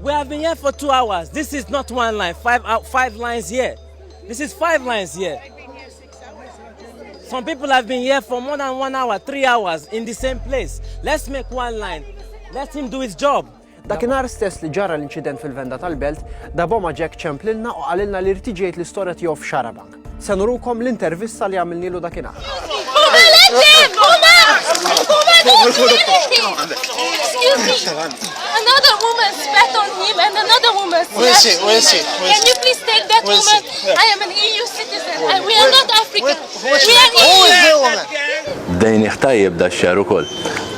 We have been here for 2 hours. This is not one line. Five lines here. This is 5 lines here. Some people have been here for more than 1 hour, 3 hours in the same place. Let's make one line. Let him do his job. Dakinhar stess li ġara l-inċident fil-venda tal-Belt, Daboma Jack ċemplilna u qalilna li rtiġejt l-istorja tiegħu f'Xarabank. Se nurukom l-intervista li għamilnielu dakinhar. Excuse me. Another woman spat on him and another woman spat on him. Can you please take that woman? I am an EU citizen. We are not African. We are EU. Dejn iħtajjeb da x-xahar ukoll.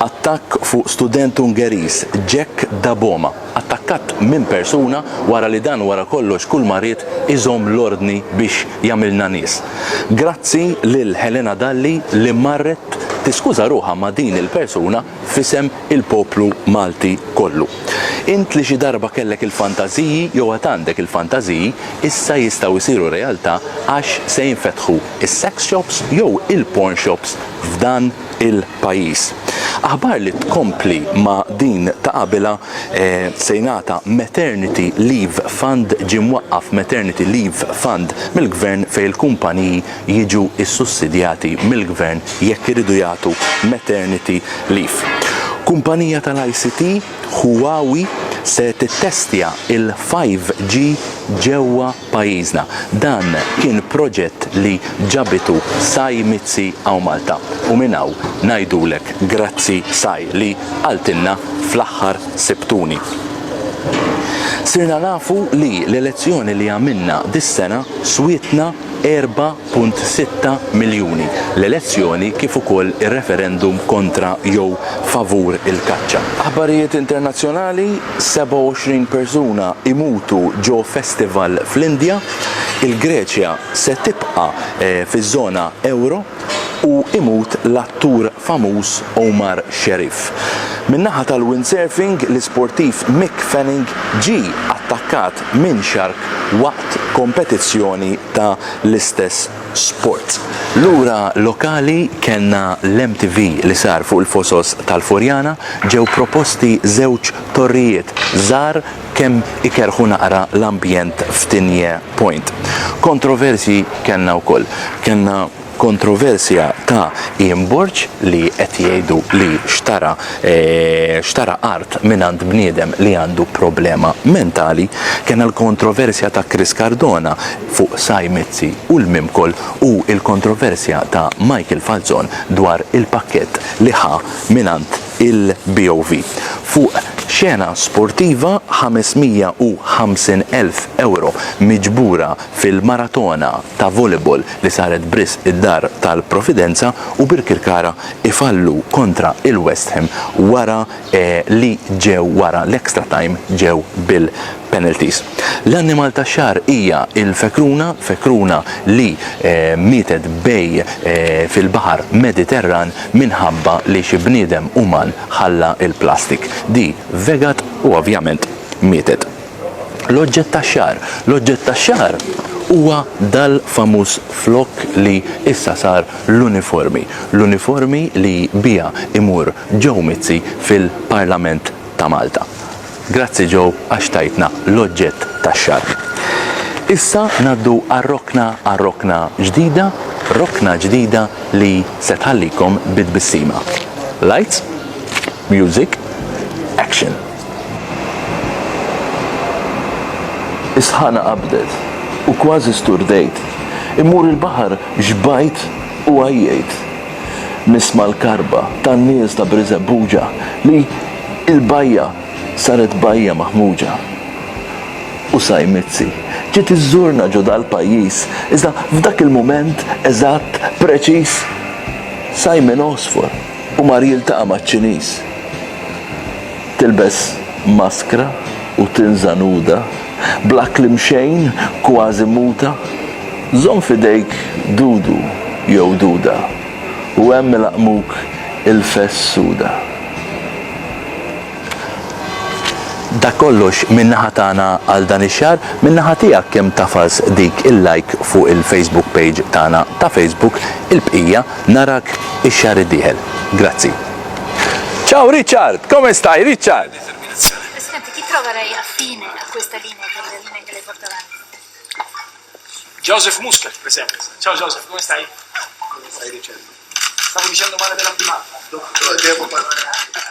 Attakk fuq student Ungeriż, Jack Daboma, attakkat minn persuna wara li dan wara kollox kull marit iżom l-ordni biex jagħmilna nies. Grazzi lil Helena Dalli li marret tiskuża ruħha ma' din il-persuna fisem il-poplu Malti kollu. Int li xi darba kellek il-fantażiji jew għad għandek il-fantażiji issa jistgħu jsiru realtà għax se jinfetħu is-sex shops jew il-porn shops f'dan il-pajjiż. Aħbar li tkompli ma' din ta' qabila se jingħata Maternity Leave Fund ġimwaqqaf Maternity Leave Fund mill-gvern fejn il-kumpaniji jiġu issussidjati mill-gvern jekk iridu jagħtu maternity leave. Kumpanija tal-ICT Huawei se tittestja il-5G ġewwa pajjiżna. Dan kien proġett li ġabitu Saj Mizzi għaw Malta. U minn hawn ngħidulek grazzi Saj li għaltilna fl-aħħar sebtuni. Sirna nafu li l-elezzjoni li għamilna dis-sena swietna 4.6 miljuni. L-elezzjoni kif ukoll ir-referendum kontra jew favur il-kaċċa. Aħbarijiet internazzjonali, 27 persuna imutu ġo festival fl-Indja, il-Greċja se tibqa' fiż-żona euro u imut l-attur famuż Omar Sharif. Min-naħa tal-windsurfing, l-isportiv Mick Fanning ġie attakkat minn xark waqt kompetizzjoni ta' l-istess sport. Lura lokali kellna l-MTV li sar fuq il-fosos tal-Furjana ġew proposti żewġ torrijiet żgħar kemm ikerħu naqra l-ambjent f'Tinje Point. Kontroversji kellna wkoll. Kellna kontroversja ta' Ian Borg li qed jgħidu li xtara art minn għand bniedem li għandu problema mentali, kien l-kontroversja ta' Chris Cardona fuq Saj Mizzi u l-Mimkol u l-kontroversja ta' Michael Falzon dwar il-pakkett li ħa minn għand il-BOV. Fuq xena sportiva 550,000 euro miġbura fil-maratona ta' volleyball li saret bris id-dar tal-Providenza u Birkirkara ifallu kontra il-West Ham wara li ġew wara l-extra time ġew bil-penalties. L-annimal ta' xar hija il-fekruna li mietet bej fil-baħar Mediterran minħabba li xi bniedem uman ħalla il-plastik. Di vegat u ovvjament mietet. L-oġġett tax-xahar huwa dal-famuż flok li issa sar l-uniformi. L-uniformi li bija imur Joe Mizzi fil-Parlament ta' Malta. Grazzi Joe għax tajtna l-oġġett tax-xahar. Issa naddu għar-rokna ġdida li se tħallikom bit-bissima. Lights, music, action. Isħana qabdet u kważi sturdejt. Immur il-baħar ġbajt u għajjejt. Nisma l-karba tan-nies ta' Briżebbuġa li il-bajja saret bajja maħmuġa. U Saj Mizzi ġiet iżżurna ġo dal-pajjiż, iżda f'dak il-mument eżatt preċiż Saj minn Osfor u mar jiltaqa' maċ-Ċiniż. Tilbes maskra u tinża nuda, bla klim xejn kważi muta, żomm f'idejk dudu jew duda u hemm ilaqmuk il-fess suda. Da kollox min-naħa tagħna għal dan ix-xahar, min-naħa tiegħek kemm tafas dik il-like fuq il-Facebook page tagħna ta' Facebook, il-bqija narak ix-xahar id-dieħel. Grazzi. Ciao Richard, come stai Richard? trova lei affine a questa linea, che lei porta avanti? Joseph Muscat, per esempio. Ciao Joseph, come stai? Stai dicendo? Stavo dicendo male della primata. Devo parlare.